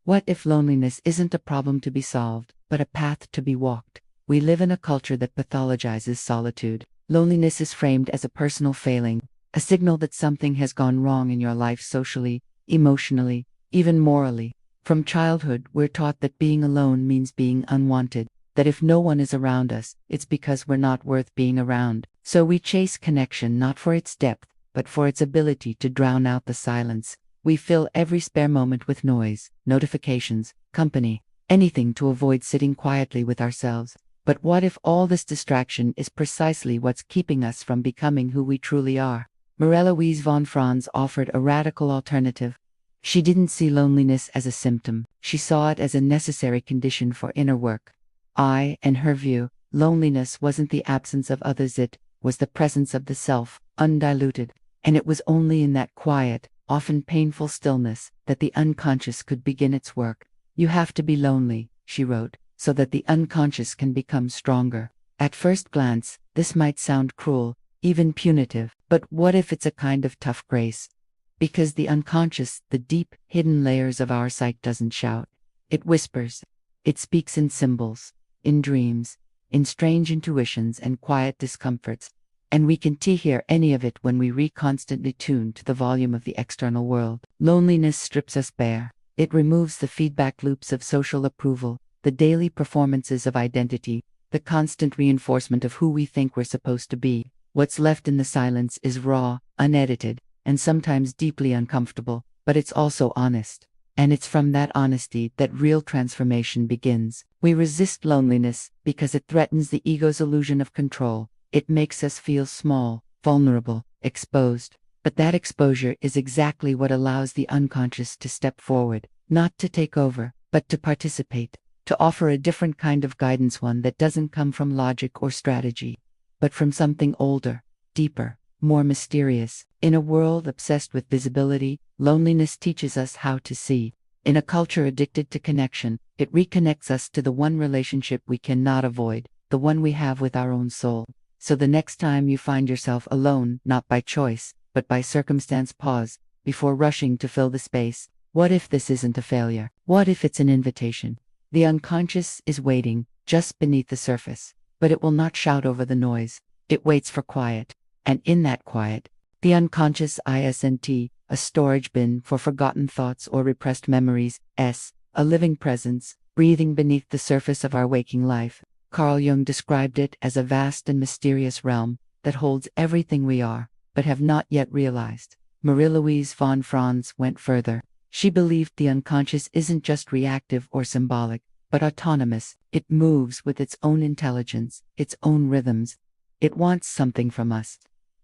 What if loneliness isn't a problem to be solved, but a path to be walked? We live in a culture that pathologizes solitude. Loneliness is framed as a personal failing, a signal that something has gone wrong in your life socially, emotionally, even morally. From childhood, we're taught that being alone means being unwanted, that if no one is around us, it's because we're not worth being around. So we chase connection not for its depth, but for its ability to drown out the silence. We fill every spare moment with noise, notifications, company, anything to avoid sitting quietly with ourselves. But what if all this distraction is precisely what's keeping us from becoming who we truly are? Marie-Louise von Franz offered a radical alternative. She didn't see loneliness as a symptom, she saw it as a necessary condition for inner work. In her view, loneliness wasn't the absence of others, it was the presence of the self, undiluted, and it was only in that quiet, often painful stillness that the unconscious could begin its work. You have to be lonely, she wrote, so that the unconscious can become stronger. At first glance, this might sound cruel, even punitive, but what if it's a kind of tough grace? Because the unconscious, the deep, hidden layers of our psyche doesn't shout. It whispers. It speaks in symbols, in dreams, in strange intuitions and quiet discomforts. And we can hear any of it when we constantly tune to the volume of the external world. Loneliness strips us bare. It removes the feedback loops of social approval, the daily performances of identity, the constant reinforcement of who we think we're supposed to be. What's left in the silence is raw, unedited, and sometimes deeply uncomfortable, but it's also honest. And it's from that honesty that real transformation begins. We resist loneliness because it threatens the ego's illusion of control. It makes us feel small, vulnerable, exposed. But that exposure is exactly what allows the unconscious to step forward, not to take over, but to participate, to offer a different kind of guidance, one that doesn't come from logic or strategy, but from something older, deeper, more mysterious. In a world obsessed with visibility, loneliness teaches us how to see. In a culture addicted to connection, it reconnects us to the one relationship we cannot avoid, the one we have with our own soul. So the next time you find yourself alone, not by choice, but by circumstance, pause before rushing to fill the space. What if this isn't a failure? What if it's an invitation? The unconscious is waiting, just beneath the surface, but it will not shout over the noise. It waits for quiet. And in that quiet, the unconscious isn't a storage bin for forgotten thoughts or repressed memories, a living presence, breathing beneath the surface of our waking life. Carl Jung described it as a vast and mysterious realm that holds everything we are, but have not yet realized. Marie-Louise von Franz went further. She believed the unconscious isn't just reactive or symbolic, but autonomous. It moves with its own intelligence, its own rhythms. It wants something from us.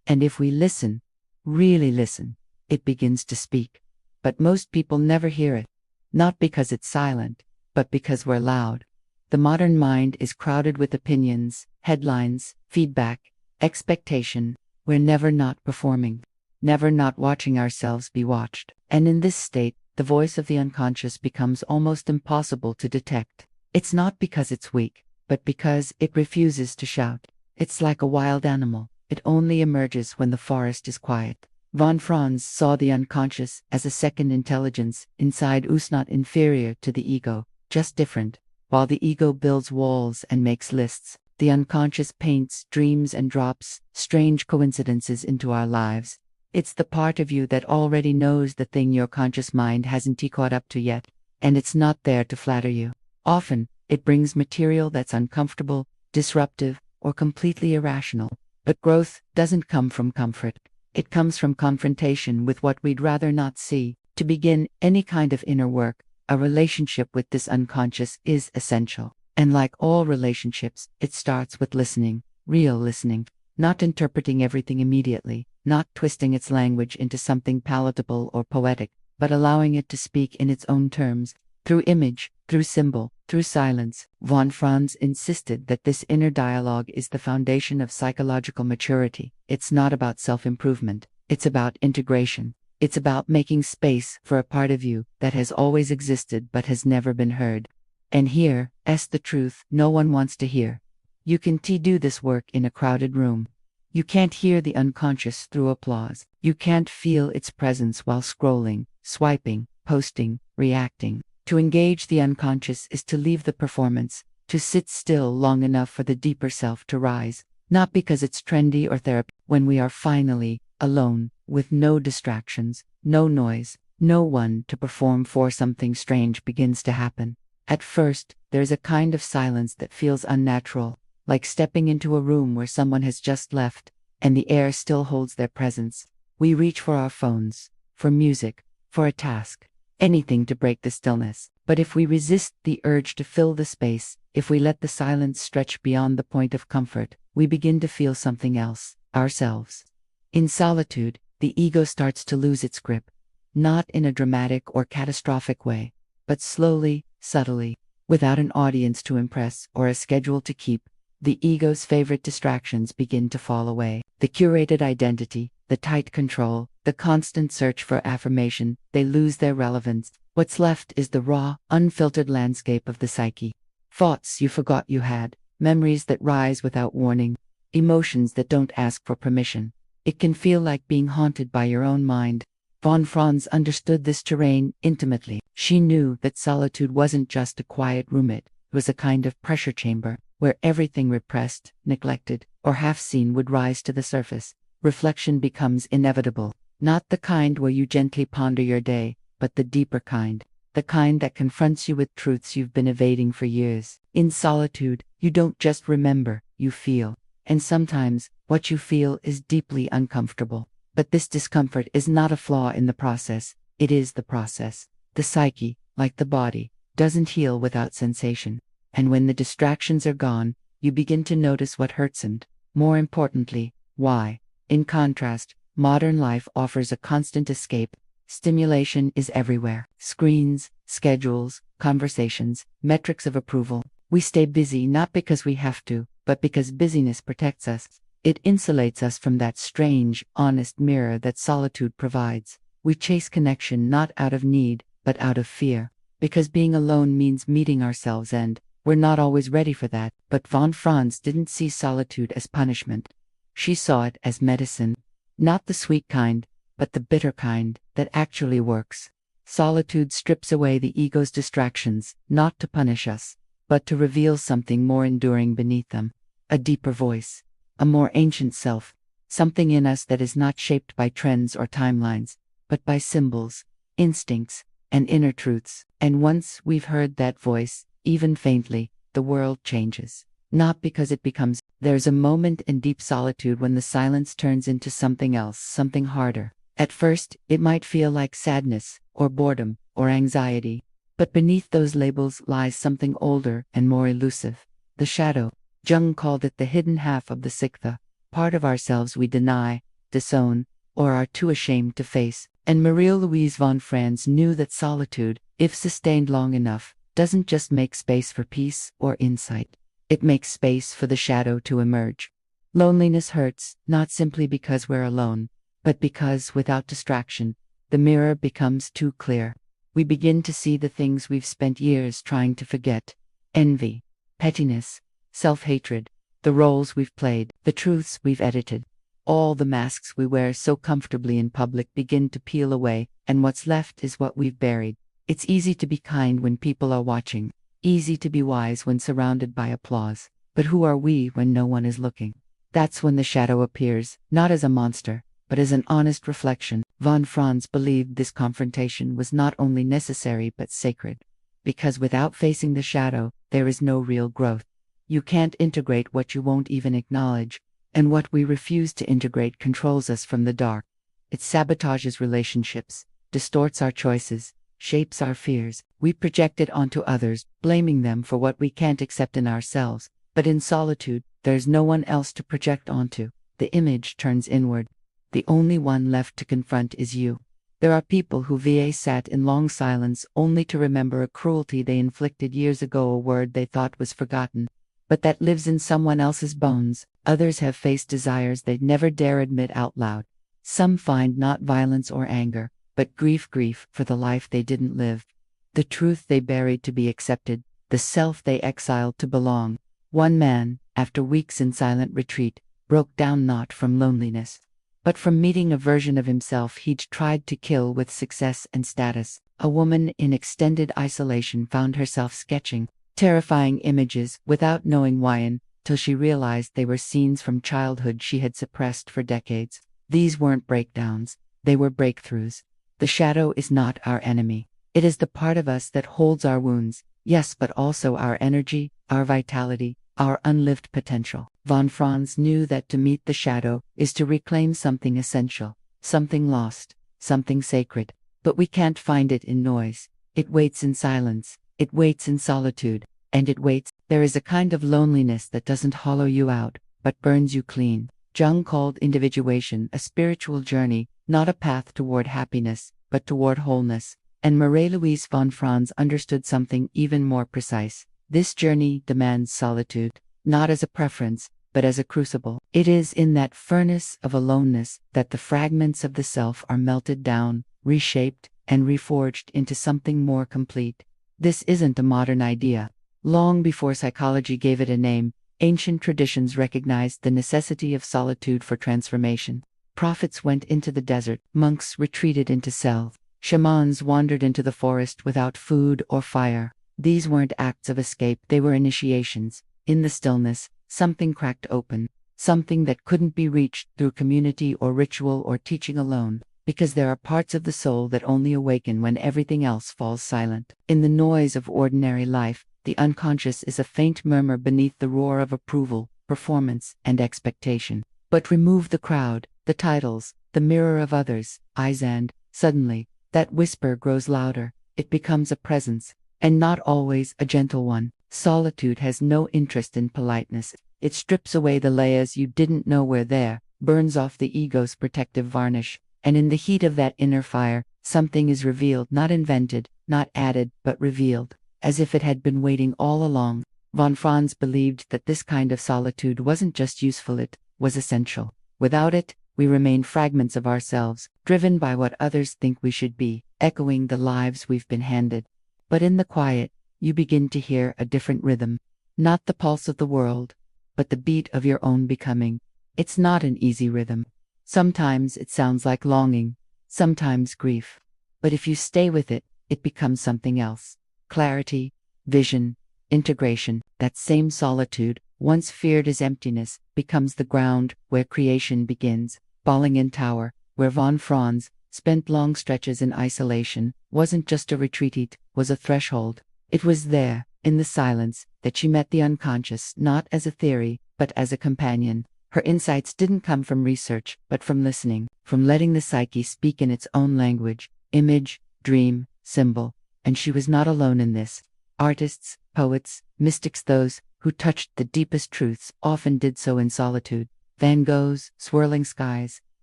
And if we listen, really listen, it begins to speak. But most people never hear it. Not because it's silent, but because we're loud. The modern mind is crowded with opinions, headlines, feedback, expectation. We're never not performing, never not watching ourselves be watched. And in this state, the voice of the unconscious becomes almost impossible to detect. It's not because it's weak, but because it refuses to shout. It's like a wild animal. It only emerges when the forest is quiet. Von Franz saw the unconscious as a second intelligence inside us, not inferior to the ego, just different. While the ego builds walls and makes lists, the unconscious paints, dreams, and drops strange coincidences into our lives. It's the part of you that already knows the thing your conscious mind hasn't caught up to yet, and it's not there to flatter you. Often, it brings material that's uncomfortable, disruptive, or completely irrational. But growth doesn't come from comfort. It comes from confrontation with what we'd rather not see. To begin any kind of inner work, a relationship with this unconscious is essential. And like all relationships, it starts with listening, real listening, not interpreting everything immediately, not twisting its language into something palatable or poetic, but allowing it to speak in its own terms, through image, through symbol, through silence. Von Franz insisted that this inner dialogue is the foundation of psychological maturity. It's not about self-improvement, it's about integration. It's about making space for a part of you that has always existed but has never been heard. And here's the truth no one wants to hear. You can do this work in a crowded room. You can't hear the unconscious through applause. You can't feel its presence while scrolling, swiping, posting, reacting. To engage the unconscious is to leave the performance, to sit still long enough for the deeper self to rise, not because it's trendy or therapy. When we are finally alone, with no distractions, no noise, no one to perform for, something strange begins to happen. At first, there's a kind of silence that feels unnatural, like stepping into a room where someone has just left, and the air still holds their presence. We reach for our phones, for music, for a task, anything to break the stillness. But if we resist the urge to fill the space, if we let the silence stretch beyond the point of comfort, we begin to feel something else, ourselves. In solitude, the ego starts to lose its grip, not in a dramatic or catastrophic way, but slowly, subtly, without an audience to impress or a schedule to keep. The ego's favorite distractions begin to fall away. The curated identity, the tight control, the constant search for affirmation, they lose their relevance. What's left is the raw, unfiltered landscape of the psyche. Thoughts you forgot you had, memories that rise without warning, emotions that don't ask for permission. It can feel like being haunted by your own mind. Von Franz understood this terrain intimately. She knew that solitude wasn't just a quiet room, it was a kind of pressure chamber, where everything repressed, neglected, or half-seen would rise to the surface. Reflection becomes inevitable, not the kind where you gently ponder your day, but the deeper kind, the kind that confronts you with truths you've been evading for years. In solitude, you don't just remember, you feel. And sometimes, what you feel is deeply uncomfortable. But this discomfort is not a flaw in the process, it is the process. The psyche, like the body, doesn't heal without sensation. And when the distractions are gone, you begin to notice what hurts and, more importantly, why. In contrast, modern life offers a constant escape. Stimulation is everywhere. Screens, schedules, conversations, metrics of approval. We stay busy not because we have to, but because busyness protects us. It insulates us from that strange, honest mirror that solitude provides. We chase connection not out of need, but out of fear. Because being alone means meeting ourselves, and we're not always ready for that. But von Franz didn't see solitude as punishment. She saw it as medicine. Not the sweet kind, but the bitter kind that actually works. Solitude strips away the ego's distractions, not to punish us, but to reveal something more enduring beneath them. A deeper voice. A more ancient self, something in us that is not shaped by trends or timelines, but by symbols, instincts, and inner truths. And once we've heard that voice, even faintly, the world changes. Not because it becomes. There's a moment in deep solitude when the silence turns into something else, something harder. At first, it might feel like sadness, or boredom, or anxiety. But beneath those labels lies something older and more elusive. The shadow. Jung called it the hidden half of the Sikha, part of ourselves we deny, disown, or are too ashamed to face. And Marie-Louise von Franz knew that solitude, if sustained long enough, doesn't just make space for peace or insight. It makes space for the shadow to emerge. Loneliness hurts, not simply because we're alone, but because, without distraction, the mirror becomes too clear. We begin to see the things we've spent years trying to forget. Envy, pettiness, self-hatred, the roles we've played, the truths we've edited. All the masks we wear so comfortably in public begin to peel away, and what's left is what we've buried. It's easy to be kind when people are watching, easy to be wise when surrounded by applause. But who are we when no one is looking? That's when the shadow appears, not as a monster, but as an honest reflection. Von Franz believed this confrontation was not only necessary but sacred. Because without facing the shadow, there is no real growth. You can't integrate what you won't even acknowledge, and what we refuse to integrate controls us from the dark. It sabotages relationships, distorts our choices, shapes our fears. We project it onto others, blaming them for what we can't accept in ourselves. But in solitude, there's no one else to project onto. The image turns inward. The only one left to confront is you. There are people who sat in long silence only to remember a cruelty they inflicted years ago, a word they thought was forgotten, but that lives in someone else's bones. Others have faced desires they'd never dare admit out loud. Some find not violence or anger, but grief for the life they didn't live, the truth they buried to be accepted, the self they exiled to belong. One man, after weeks in silent retreat, broke down not from loneliness, but from meeting a version of himself he'd tried to kill with success and status. A woman in extended isolation found herself sketching terrifying images without knowing why until she realized they were scenes from childhood she had suppressed for decades. These weren't breakdowns, they were breakthroughs. The shadow is not our enemy. It is the part of us that holds our wounds, yes, but also our energy, our vitality, our unlived potential. Von Franz knew that to meet the shadow is to reclaim something essential, something lost, something sacred. But we can't find it in noise. It waits in silence, it waits in solitude, and it waits. There is a kind of loneliness that doesn't hollow you out, but burns you clean. Jung called individuation a spiritual journey, not a path toward happiness, but toward wholeness. And Marie-Louise von Franz understood something even more precise. This journey demands solitude, not as a preference, but as a crucible. It is in that furnace of aloneness that the fragments of the self are melted down, reshaped, and reforged into something more complete. This isn't a modern idea. Long before psychology gave it a name, ancient traditions recognized the necessity of solitude for transformation. Prophets went into the desert, monks retreated into cells, shamans wandered into the forest without food or fire. These weren't acts of escape, they were initiations. In the stillness, something cracked open, something that couldn't be reached through community or ritual or teaching alone, because there are parts of the soul that only awaken when everything else falls silent. In the noise of ordinary life, the unconscious is a faint murmur beneath the roar of approval, performance, and expectation. But remove the crowd, the titles, the mirror of others' eyes, and, suddenly, that whisper grows louder. It becomes a presence, and not always a gentle one. Solitude has no interest in politeness. It strips away the layers you didn't know were there, burns off the ego's protective varnish, and in the heat of that inner fire, something is revealed, not invented, not added, but revealed, as if it had been waiting all along. Von Franz believed that this kind of solitude wasn't just useful, it was essential. Without it, we remain fragments of ourselves, driven by what others think we should be, echoing the lives we've been handed. But in the quiet, you begin to hear a different rhythm, not the pulse of the world, but the beat of your own becoming. It's not an easy rhythm. Sometimes it sounds like longing, sometimes grief. But if you stay with it, it becomes something else. Clarity, vision, integration. That same solitude, once feared as emptiness, becomes the ground where creation begins. Bollingen Tower, where von Franz spent long stretches in isolation, wasn't just a retreat, it was a threshold. It was there, in the silence, that she met the unconscious, not as a theory, but as a companion. Her insights didn't come from research, but from listening, from letting the psyche speak in its own language, image, dream, symbol. And she was not alone in this. Artists, poets, mystics, those who touched the deepest truths, often did so in solitude. Van Gogh's swirling skies,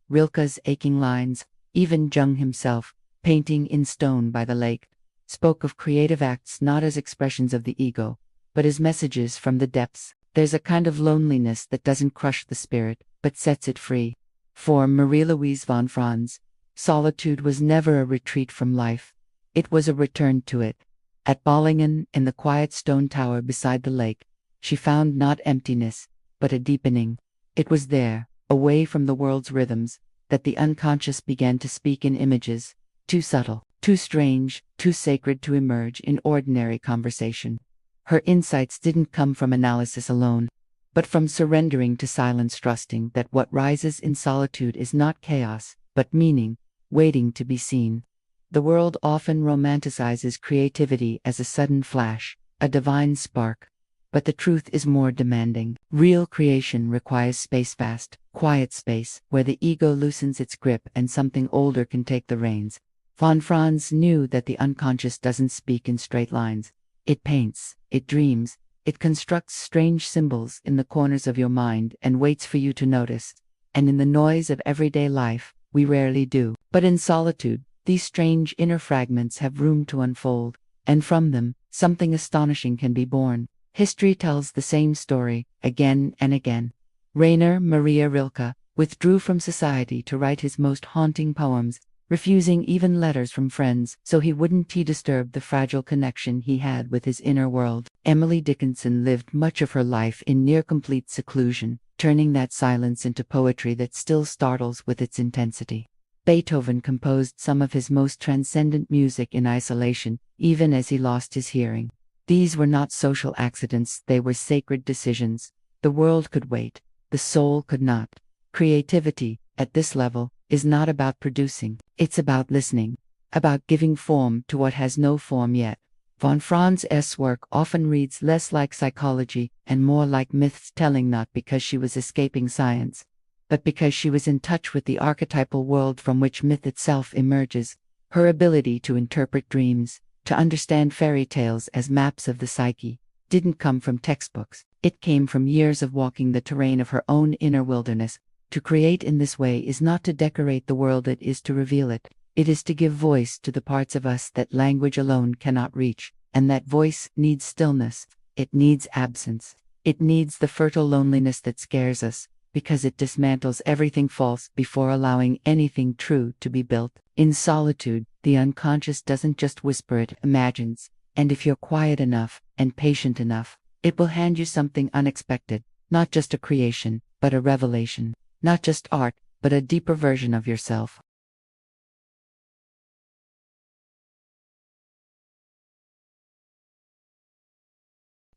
Rilke's aching lines, even Jung himself, painting in stone by the lake, spoke of creative acts not as expressions of the ego, but as messages from the depths. There's a kind of loneliness that doesn't crush the spirit, but sets it free. For Marie-Louise von Franz, solitude was never a retreat from life. It was a return to it. At Bollingen, in the quiet stone tower beside the lake, she found not emptiness, but a deepening. It was there, away from the world's rhythms, that the unconscious began to speak in images, too subtle, too strange, too sacred to emerge in ordinary conversation. Her insights didn't come from analysis alone, but from surrendering to silence, trusting that what rises in solitude is not chaos, but meaning, waiting to be seen. The world often romanticizes creativity as a sudden flash, a divine spark. But the truth is more demanding. Real creation requires space, fast, quiet space, where the ego loosens its grip and something older can take the reins. Von Franz knew that the unconscious doesn't speak in straight lines. It paints, it dreams, it constructs strange symbols in the corners of your mind and waits for you to notice. And in the noise of everyday life, we rarely do. But in solitude, these strange inner fragments have room to unfold, and from them, something astonishing can be born. History tells the same story, again and again. Rainer Maria Rilke withdrew from society to write his most haunting poems, refusing even letters from friends so he wouldn't disturb the fragile connection he had with his inner world. Emily Dickinson lived much of her life in near-complete seclusion, turning that silence into poetry that still startles with its intensity. Beethoven composed some of his most transcendent music in isolation, even as he lost his hearing. These were not social accidents, they were sacred decisions. The world could wait, the soul could not. Creativity, at this level, is not about producing, it's about listening, about giving form to what has no form yet. Von Franz's work often reads less like psychology and more like myth-telling, not because she was escaping science, but because she was in touch with the archetypal world from which myth itself emerges. Her ability to interpret dreams, to understand fairy tales as maps of the psyche, didn't come from textbooks. It came from years of walking the terrain of her own inner wilderness. To create in this way is not to decorate the world, it is to reveal it. It is to give voice to the parts of us that language alone cannot reach, and that voice needs stillness, it needs absence, it needs the fertile loneliness that scares us, because it dismantles everything false before allowing anything true to be built. In solitude, the unconscious doesn't just whisper, it imagines, and if you're quiet enough and patient enough, it will hand you something unexpected, not just a creation, but a revelation. Not just art, but a deeper version of yourself.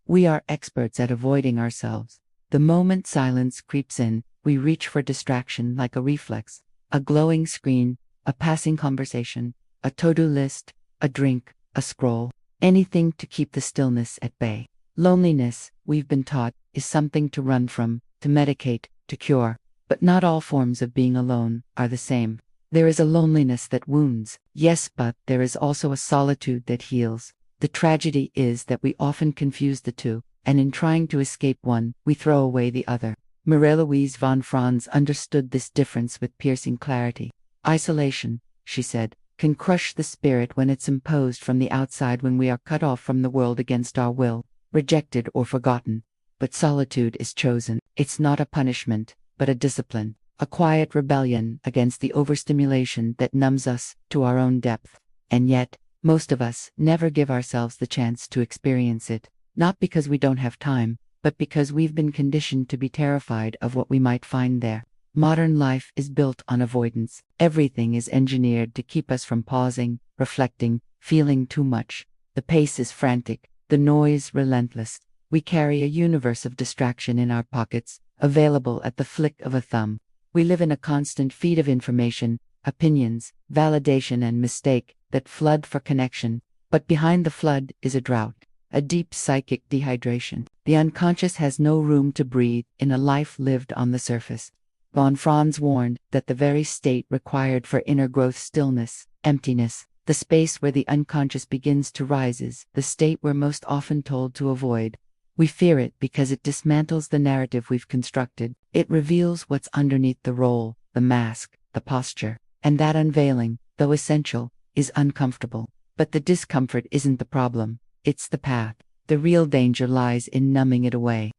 We are experts at avoiding ourselves. The moment silence creeps in, we reach for distraction like a reflex. A glowing screen, a passing conversation, a to-do list, a drink, a scroll. Anything to keep the stillness at bay. Loneliness, we've been taught, is something to run from, to medicate, to cure. But not all forms of being alone are the same. There is a loneliness that wounds, yes, but there is also a solitude that heals. The tragedy is that we often confuse the two, and in trying to escape one, we throw away the other. Marie-Louise von Franz understood this difference with piercing clarity. Isolation, she said, can crush the spirit when it's imposed from the outside, when we are cut off from the world against our will, rejected or forgotten. But solitude is chosen. It's not a punishment, but a discipline, a quiet rebellion against the overstimulation that numbs us to our own depth. And yet, most of us never give ourselves the chance to experience it, not because we don't have time, but because we've been conditioned to be terrified of what we might find there. Modern life is built on avoidance. Everything is engineered to keep us from pausing, reflecting, feeling too much. The pace is frantic, the noise relentless. We carry a universe of distraction in our pockets, available at the flick of a thumb. We live in a constant feed of information, opinions, validation and mistake that flood for connection. But behind the flood is a drought, a deep psychic dehydration. The unconscious has no room to breathe in a life lived on the surface. Von Franz warned that the very state required for inner growth, stillness, emptiness, the space where the unconscious begins to rise, is the state we're most often told to avoid. We fear it because it dismantles the narrative we've constructed. It reveals what's underneath the role, the mask, the posture. And that unveiling, though essential, is uncomfortable. But the discomfort isn't the problem, it's the path. The real danger lies in numbing it away.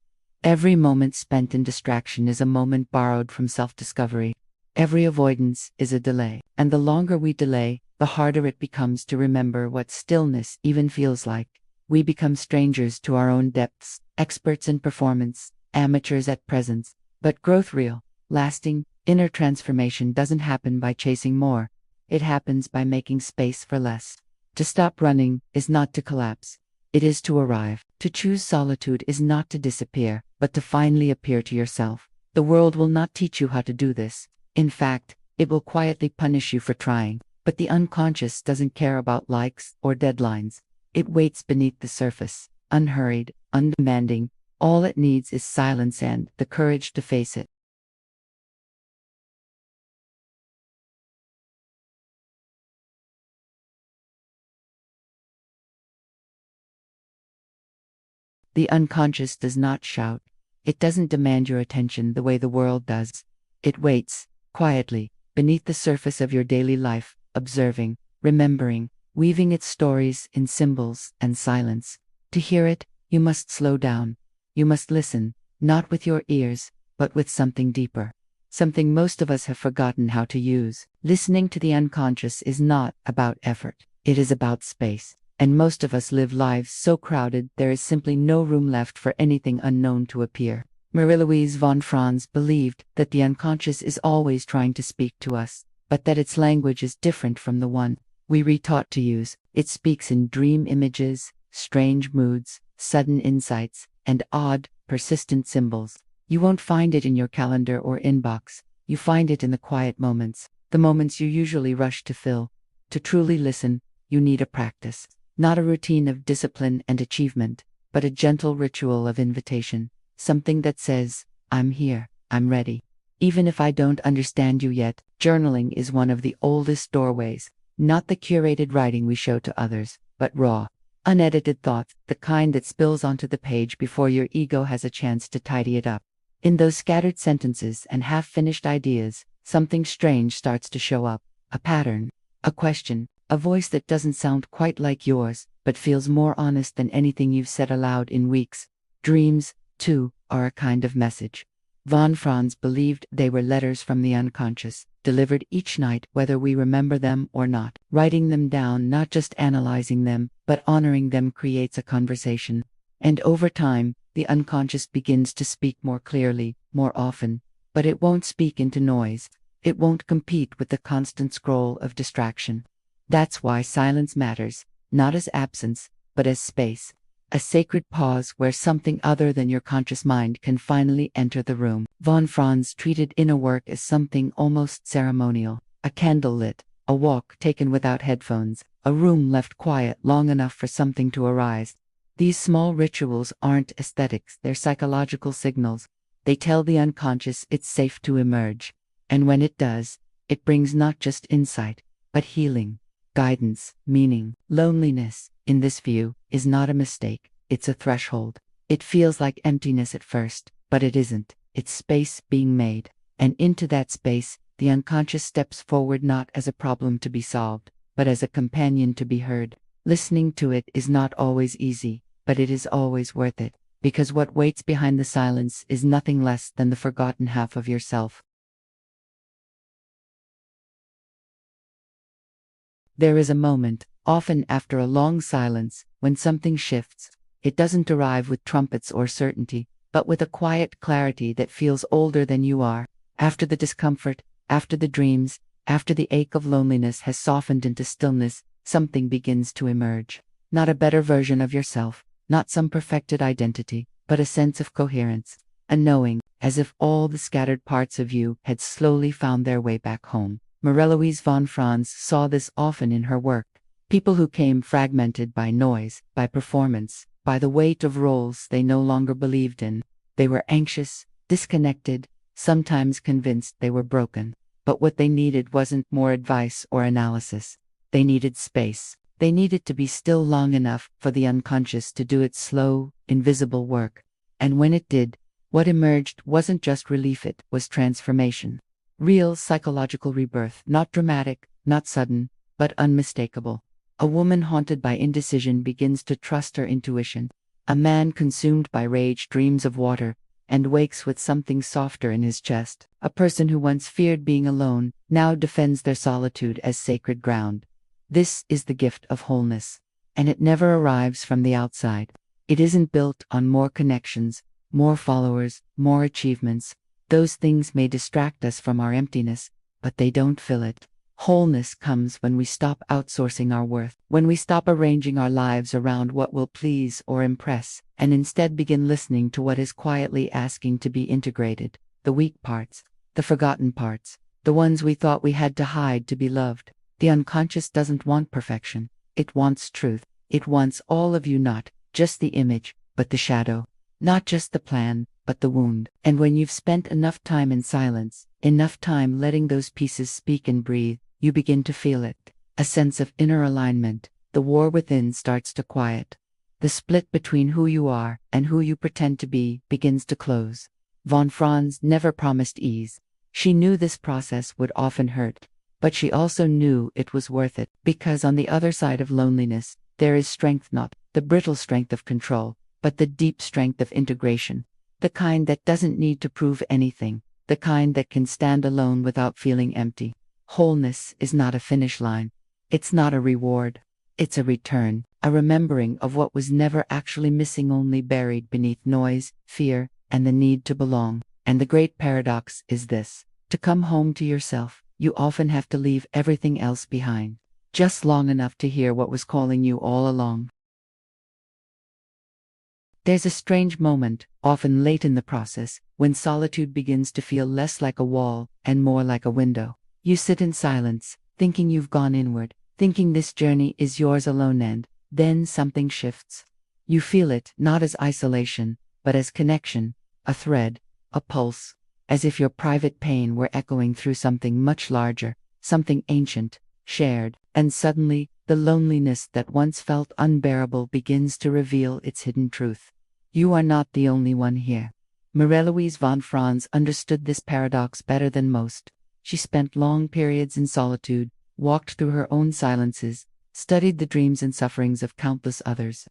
Every moment spent in distraction is a moment borrowed from self-discovery. Every avoidance is a delay. And the longer we delay, the harder it becomes to remember what stillness even feels like. We become strangers to our own depths, experts in performance, amateurs at presence. But growth, real, lasting, inner transformation doesn't happen by chasing more. It happens by making space for less. To stop running is not to collapse. It is to arrive. To choose solitude is not to disappear, but to finally appear to yourself. The world will not teach you how to do this. In fact, it will quietly punish you for trying. But the unconscious doesn't care about likes or deadlines. It waits beneath the surface, unhurried, undemanding. All it needs is silence and the courage to face it. The unconscious does not shout. It doesn't demand your attention the way the world does. It waits, quietly, beneath the surface of your daily life, observing, remembering, weaving its stories in symbols and silence. To hear it, you must slow down. You must listen, not with your ears, but with something deeper. something most of us have forgotten how to use. Listening to the unconscious is not about effort, it is about space. And most of us live lives so crowded there is simply no room left for anything unknown to appear. Marie-Louise von Franz believed that the unconscious is always trying to speak to us, but that its language is different from the one we retaught to use. It speaks in dream images, strange moods, sudden insights, and odd, persistent symbols. You won't find it in your calendar or inbox. You find it in the quiet moments, the moments you usually rush to fill. To truly listen, you need a practice. Not a routine of discipline and achievement, but a gentle ritual of invitation. Something that says, I'm here, I'm ready. Even if I don't understand you yet, journaling is one of the oldest doorways. Not the curated writing we show to others, but raw, unedited thoughts, the kind that spills onto the page before your ego has a chance to tidy it up. In those scattered sentences and half-finished ideas, something strange starts to show up. A pattern, a question, a voice that doesn't sound quite like yours, but feels more honest than anything you've said aloud in weeks. Dreams, too, are a kind of message. Von Franz believed they were letters from the unconscious, delivered each night whether we remember them or not. Writing them down, not just analyzing them, but honoring them creates a conversation. And over time, the unconscious begins to speak more clearly, more often. But it won't speak into noise. It won't compete with the constant scroll of distraction. That's why silence matters, not as absence, but as space. A sacred pause where something other than your conscious mind can finally enter the room. Von Franz treated inner work as something almost ceremonial. A candle lit, a walk taken without headphones, a room left quiet long enough for something to arise. These small rituals aren't aesthetics, they're psychological signals. They tell the unconscious it's safe to emerge. And when it does, it brings not just insight, but healing, guidance, meaning. Loneliness, in this view, is not a mistake, it's a threshold. It feels like emptiness at first, but it isn't. It's space being made. And into that space, the unconscious steps forward not as a problem to be solved, but as a companion to be heard. Listening to it is not always easy, but it is always worth it, because what waits behind the silence is nothing less than the forgotten half of yourself. There is a moment, often after a long silence, when something shifts. It doesn't arrive with trumpets or certainty, but with a quiet clarity that feels older than you are. After the discomfort, after the dreams, after the ache of loneliness has softened into stillness, something begins to emerge. Not a better version of yourself, not some perfected identity, but a sense of coherence, a knowing, as if all the scattered parts of you had slowly found their way back home. Marie-Louise von Franz saw this often in her work. People who came fragmented by noise, by performance, by the weight of roles they no longer believed in. They were anxious, disconnected, sometimes convinced they were broken. But what they needed wasn't more advice or analysis. They needed space. They needed to be still long enough for the unconscious to do its slow, invisible work. And when it did, what emerged wasn't just relief, it was transformation. Real psychological rebirth, not dramatic, not sudden, but unmistakable. A woman haunted by indecision begins to trust her intuition. A man consumed by rage dreams of water, and wakes with something softer in his chest. A person who once feared being alone, now defends their solitude as sacred ground. This is the gift of wholeness. And it never arrives from the outside. It isn't built on more connections, more followers, more achievements. Those things may distract us from our emptiness, but they don't fill it. Wholeness comes when we stop outsourcing our worth, when we stop arranging our lives around what will please or impress, and instead begin listening to what is quietly asking to be integrated. The weak parts, the forgotten parts, the ones we thought we had to hide to be loved. The unconscious doesn't want perfection. It wants truth. It wants all of you, not just the image, but the shadow. Not just the plan, but the wound. And when you've spent enough time in silence, enough time letting those pieces speak and breathe, you begin to feel it. A sense of inner alignment. The war within starts to quiet. The split between who you are and who you pretend to be begins to close. Von Franz never promised ease. She knew this process would often hurt. But she also knew it was worth it, because on the other side of loneliness, there is strength, not the brittle strength of control, but the deep strength of integration. The kind that doesn't need to prove anything, the kind that can stand alone without feeling empty. Wholeness is not a finish line. It's not a reward. It's a return, a remembering of what was never actually missing, only buried beneath noise, fear, and the need to belong. And the great paradox is this: to come home to yourself, you often have to leave everything else behind, just long enough to hear what was calling you all along. There's a strange moment, often late in the process, when solitude begins to feel less like a wall and more like a window. You sit in silence, thinking you've gone inward, thinking this journey is yours alone, and then something shifts. You feel it not as isolation, but as connection, a thread, a pulse, as if your private pain were echoing through something much larger, something ancient, shared, and suddenly, the loneliness that once felt unbearable begins to reveal its hidden truth. You are not the only one here. Marie-Louise von Franz understood this paradox better than most. She spent long periods in solitude, walked through her own silences, studied the dreams and sufferings of countless others.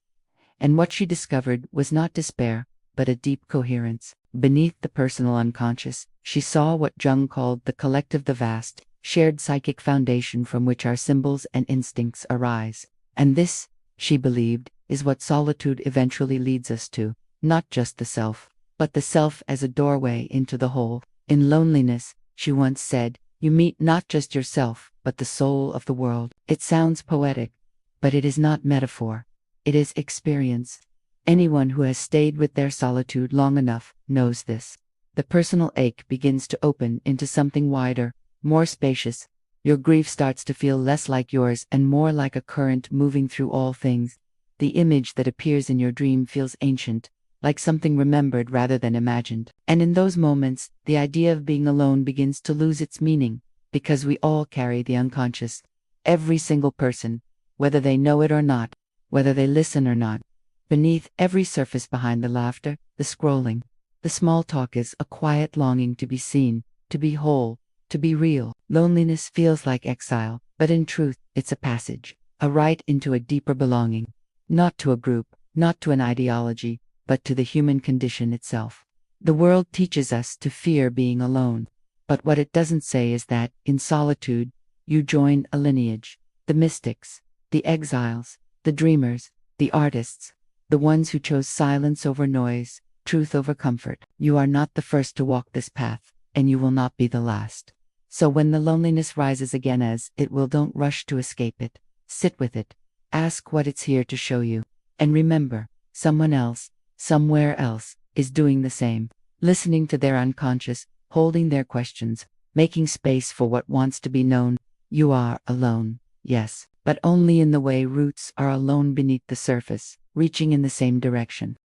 And what she discovered was not despair, but a deep coherence. Beneath the personal unconscious, she saw what Jung called the collective, the vast, shared psychic foundation from which our symbols and instincts arise. And this, she believed, is what solitude eventually leads us to, not just the self, but the self as a doorway into the whole. In loneliness, she once said, you meet not just yourself, but the soul of the world. It sounds poetic, but it is not metaphor. It is experience. Anyone who has stayed with their solitude long enough knows this. The personal ache begins to open into something wider, more spacious. Your grief starts to feel less like yours and more like a current moving through all things. The image that appears in your dream feels ancient, like something remembered rather than imagined. And in those moments, the idea of being alone begins to lose its meaning, because we all carry the unconscious. Every single person, whether they know it or not, whether they listen or not. Beneath every surface, behind the laughter, the scrolling, the small talk, is a quiet longing to be seen, to be whole, to be real. Loneliness feels like exile, but in truth, it's a passage, a rite into a deeper belonging. Not to a group, not to an ideology, but to the human condition itself. The world teaches us to fear being alone, but what it doesn't say is that, in solitude, you join a lineage, the mystics, the exiles, the dreamers, the artists, the ones who chose silence over noise, truth over comfort. You are not the first to walk this path, and you will not be the last. So when the loneliness rises again, as it will, don't rush to escape it. Sit with it. Ask what it's here to show you. And remember, someone else, somewhere else, is doing the same. Listening to their unconscious, holding their questions, making space for what wants to be known. You are alone, yes, but only in the way roots are alone beneath the surface, reaching in the same direction.